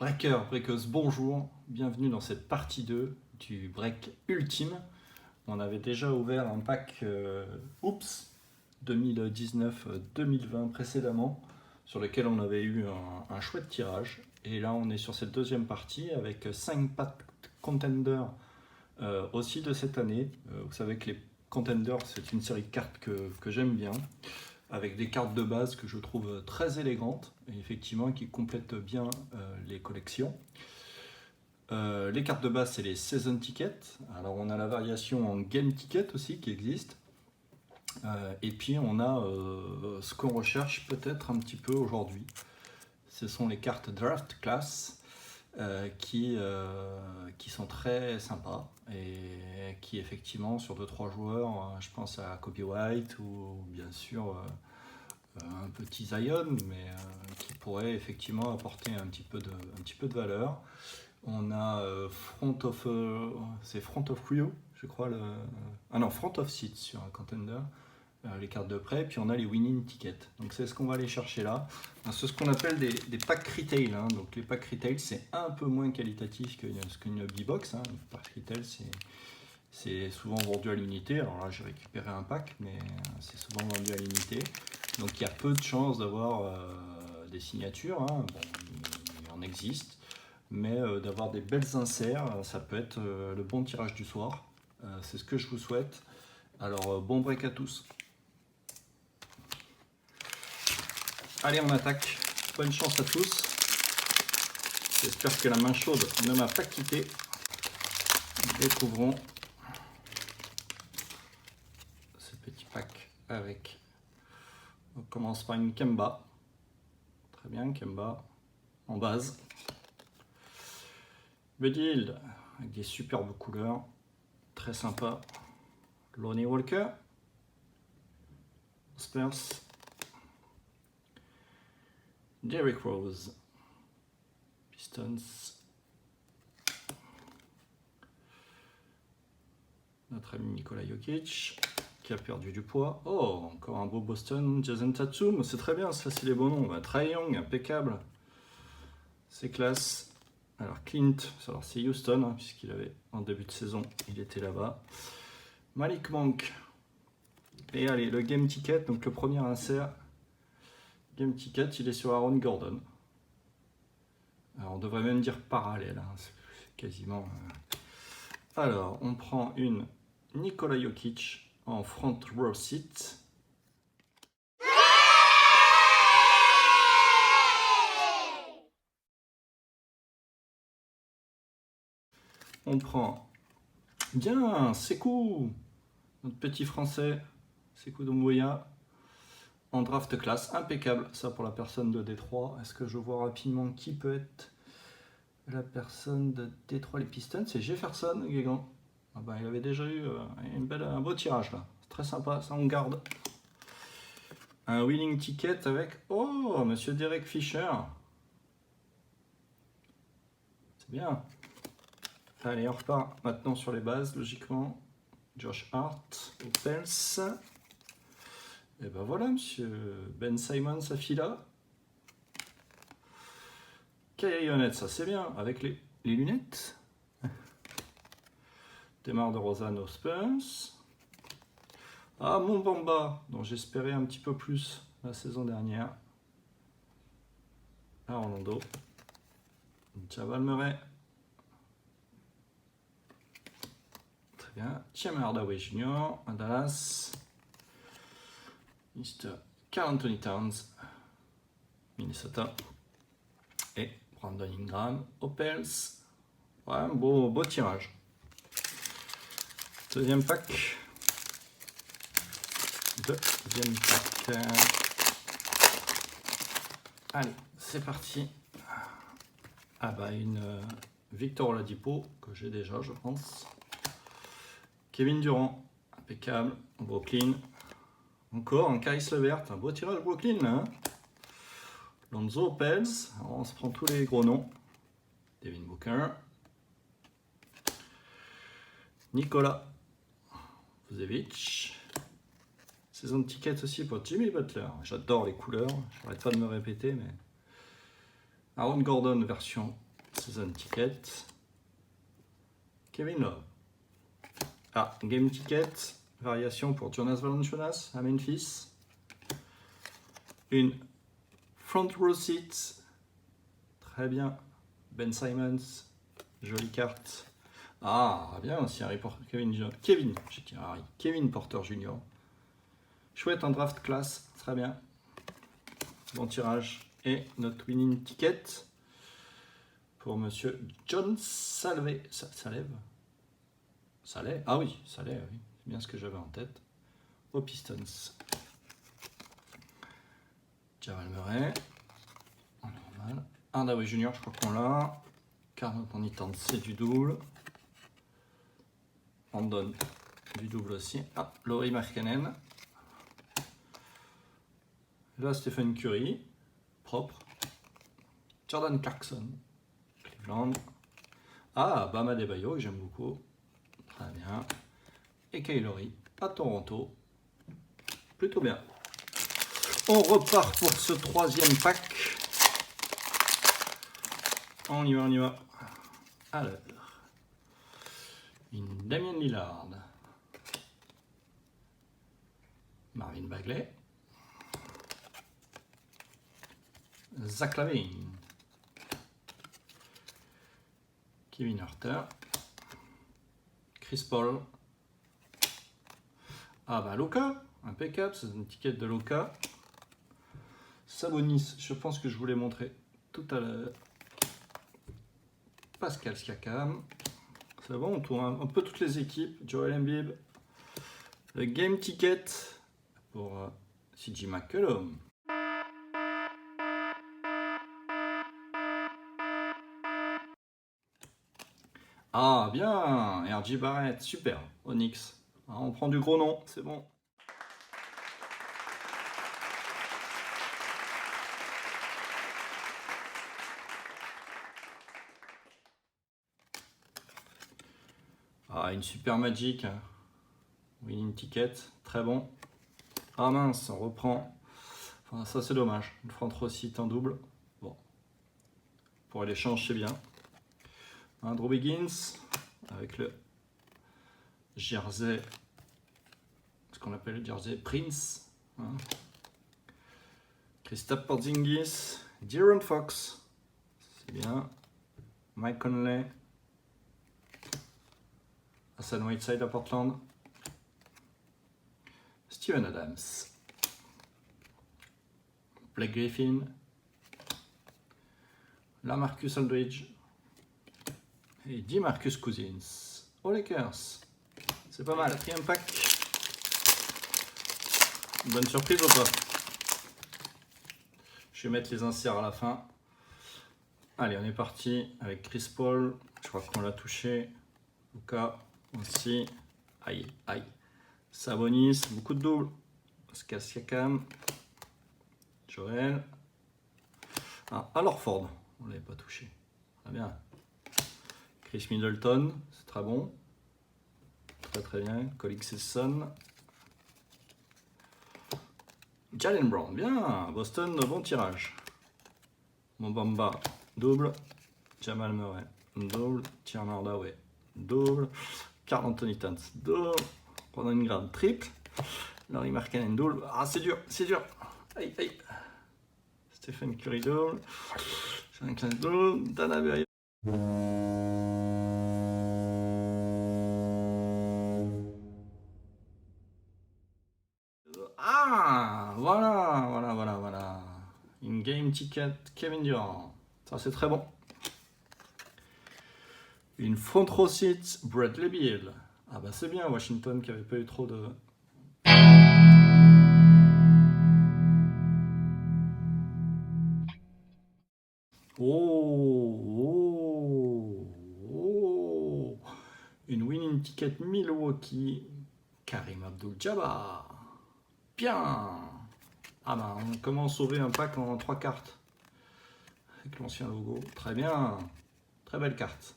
Breaker, breakeuse, bonjour, bienvenue dans cette partie 2 du break ultime. On avait déjà ouvert un pack Oops 2019-2020 précédemment, sur lequel on avait eu un chouette tirage. Et là on est sur cette deuxième partie avec 5 packs contenders aussi de cette année. Vous savez que les contenders c'est une série de cartes que j'aime bien, avec des cartes de base que je trouve très élégantes et effectivement qui complètent bien les collections. Les cartes de base, c'est les Season Tickets. Alors on a la variation en Game Ticket aussi qui existe. Et puis on a ce qu'on recherche peut-être un petit peu aujourd'hui. Ce sont les cartes Draft Class qui sont très sympas et qui effectivement sur 2-3 joueurs, je pense à Kobe White ou bien sûr un petit Zion, mais qui pourrait effectivement apporter un petit peu de valeur. On a c'est Front of Rio, je crois. Ah non, Front of Seats sur un contender, les cartes de prêt. Puis on a les winning tickets. Donc c'est ce qu'on va aller chercher là. C'est ce qu'on appelle des packs retail. Hein. Donc les packs retail, c'est un peu moins qualitatif qu'une B-Box. Hein. Le pack retail, c'est souvent vendu à l'unité. Alors là, j'ai récupéré un pack, mais c'est souvent vendu à l'unité. Donc il y a peu de chances d'avoir des signatures. Hein. Bon, il en existe. Mais d'avoir des belles inserts, ça peut être le bon tirage du soir. C'est ce que je vous souhaite. Alors bon break à tous. Allez, on attaque. Bonne chance à tous. J'espère que la main chaude ne m'a pas quitté. Découvrons ce petit pack avec... On commence par une Kemba. Très bien, Kemba en base. Buddy Hield avec des superbes couleurs, très sympa. Lonnie Walker, Spurs, Derrick Rose, Pistons, notre ami Nikola Jokic qui a perdu du poids. Oh, encore un beau Boston, Jason Tatum, c'est très bien, ça c'est les bons noms. Trae Young, impeccable, c'est classe. Alors Clint, alors c'est Houston, hein, puisqu'il avait en début de saison, il était là-bas. Malik Monk. Et allez, le Game Ticket, donc le premier insert. Game Ticket, il est sur Aaron Gordon. Alors on devrait même dire parallèle, hein, c'est quasiment... Alors, on prend une Nikola Jokic en front row seat. On prend bien Sekou, notre petit français, Sekou Doumbouya, en draft class, impeccable, ça pour la personne de Détroit. Est-ce que je vois rapidement qui peut être la personne de Détroit, les Pistons? C'est Jefferson Guégan. Ah bah, il avait déjà eu un beau tirage là, c'est très sympa, ça on garde. Un winning ticket avec, oh, monsieur Derek Fisher. C'est bien. Allez, on repart maintenant sur les bases, logiquement. Josh Hart, aux Pels. Et ben voilà, monsieur Ben Simon, sa fila. Kay Leonard, ça c'est bien, avec les lunettes. Démarre de Rosanne aux Spurs. Ah, mon Bamba, dont j'espérais un petit peu plus la saison dernière. À Orlando. Javal Murray. Très bien. Tim Hardaway Jr. à Dallas. Mr. Karl Anthony Towns. Minnesota. Et Brandon Ingram aux Pels. Ouais, un beau tirage. Deuxième pack. Deuxième pack. Allez, c'est parti. Ah bah une Victor Oladipo que j'ai déjà, je pense. Kevin Durant, impeccable. Brooklyn. Encore un Caris LeVert, un beau tirage Brooklyn là. Hein. Lonzo Pels, on se prend tous les gros noms. Devin Booker. Nikola Vucevic. Saison de tickets aussi pour Jimmy Butler. J'adore les couleurs, j'arrête pas de me répéter, mais Aaron Gordon version season ticket. Kevin Love. Ah, game ticket, variation pour Jonas Valanciunas à Memphis. Une front row seat, très bien. Ben Simmons, jolie carte. Ah, bien aussi, Kevin Porter Jr. Chouette en draft class, très bien. Bon tirage. Et notre winning ticket pour monsieur John Salve. Saleh. Ah oui, Saleh, oui. C'est bien ce que j'avais en tête. Aux Pistons. Jamal Murray. Normal. Hardaway Junior, je crois qu'on l'a. Carl Anthony Towns, c'est du double. On donne du double aussi. Ah, Lauri Markkanen. Là, Stephen Curry. Propre. Jordan Clarkson. Cleveland. Ah, Bam Adebayo, que j'aime beaucoup. Très bien. Et Kyle Lowry à Toronto. Plutôt bien. On repart pour ce troisième pack. On y va. Alors, une Damien Lillard. Marvin Bagley. Zach LaVine. Kevin Huerter. Chris Paul. Ah bah Luka, impeccable, c'est une étiquette de Luka. Sabonis, je pense que je vous l'ai montré tout à l'heure. Pascal Siakam. C'est bon, on tourne un peu toutes les équipes. Joel Embiid. Le game ticket pour CJ McCollum. Ah bien, RJ Barrett, super, Onyx. Ah, on prend du gros nom, c'est bon. Ah, une super Magic. Winning ticket, très bon. Ah mince, on reprend. Enfin, ça c'est dommage. Une front row seat en double. Bon. Pour l'échange, c'est bien. Un Drew Higgins avec le jersey, ce qu'on appelle le jersey Prince. Hein. Kristaps Porzingis, De'Aaron Fox, c'est bien. Mike Conley, Hassan Whiteside à Portland, Steven Adams, Blake Griffin, LaMarcus Aldridge et DeMarcus Cousins aux Lakers. C'est pas mal. Quatrième pack. Bonne surprise ou pas? Je vais mettre les inserts à la fin. Allez, on est parti avec Chris Paul. Je crois qu'on l'a touché. Luka aussi. Aïe. Sabonis, beaucoup de doubles. Pascal Siakam. Joel. Ah, alors Ford, on ne l'avait pas touché. Très bien. Chris Middleton, c'est très bon. Très bien. Colin Sexton. Jalen Brown, bien. Boston, bon tirage. Mobamba, double. Jamal Murray, double. Tierno Hardaway, double. Karl Anthony Towns, double. Brandon Ingram, triple. Lauri Markkanen, double. Ah, c'est dur. Aïe. Stephen Curry, double. Jean Claude, double. Dana Berry. Ah, voilà. Une game ticket Kevin Durant. Ça, c'est très bon. Une front row seat Bradley Beal. Ah bah c'est bien, Washington qui avait pas eu trop de... Oh. Une winning ticket Milwaukee. Karim Abdul-Jabbar. Bien. Ah bah on commence à sauver un pack en 3 cartes. Avec l'ancien logo. Très bien. Très belle carte.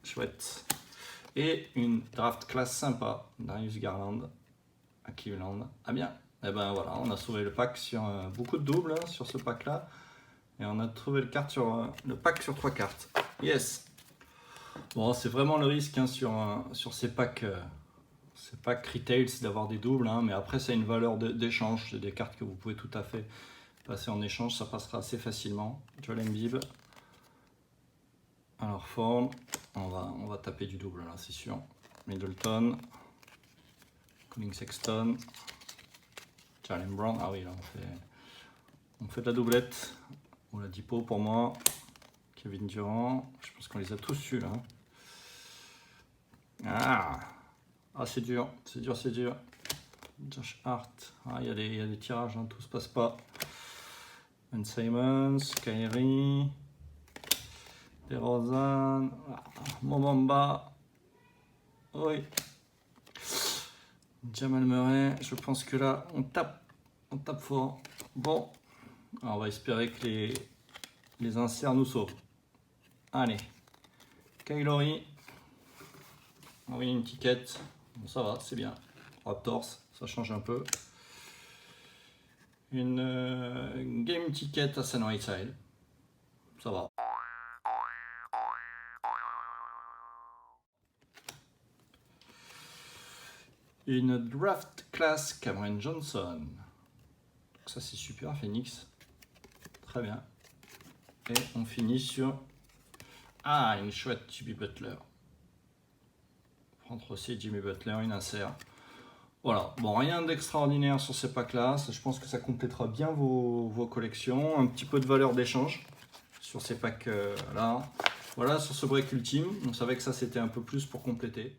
Chouette. Et une draft class sympa. Darius Garland à Cleveland. Ah bien. Et ben voilà, on a sauvé le pack sur beaucoup de doubles sur ce pack là. Et on a trouvé le pack sur 3 cartes. Yes. Bon, c'est vraiment le risque hein, sur ces packs retails d'avoir des doubles, hein, mais après ça a une valeur d'échange. C'est des cartes que vous pouvez tout à fait passer en échange, ça passera assez facilement. Joel Embiid. Alors forme, on va taper du double là, c'est sûr. Middleton, Colin Sexton, Jalen Brown. Ah oui, là on fait de la doublette. Ou la Dipo pour moi. Kevin Durant. Je pense qu'on les a tous eus là. Ah c'est dur, c'est dur, c'est dur. Josh Hart. Ah, il y a des tirages, hein, tout se passe pas. Ben Simmons, Kyrie, DeRozan, Mobamba. Oui. Jamal Murray. Je pense que là, on tape fort. Bon. Alors, on va espérer que les inserts nous sauvent. Allez. Kylori. Ah oui, une ticket. Bon, ça va, c'est bien. Raptors, ça change un peu. Une game ticket à San Whiteside. Ça va. Une draft class Cameron Johnson. Donc ça c'est super, Phoenix. Très bien. Et on finit sur... Ah, une chouette Jimmy Butler. Entre aussi Jimmy Butler, une insert. Voilà, bon, rien d'extraordinaire sur ces packs-là. Je pense que ça complétera bien vos collections. Un petit peu de valeur d'échange sur ces packs-là. Voilà, sur ce break ultime. On savait que ça, c'était un peu plus pour compléter.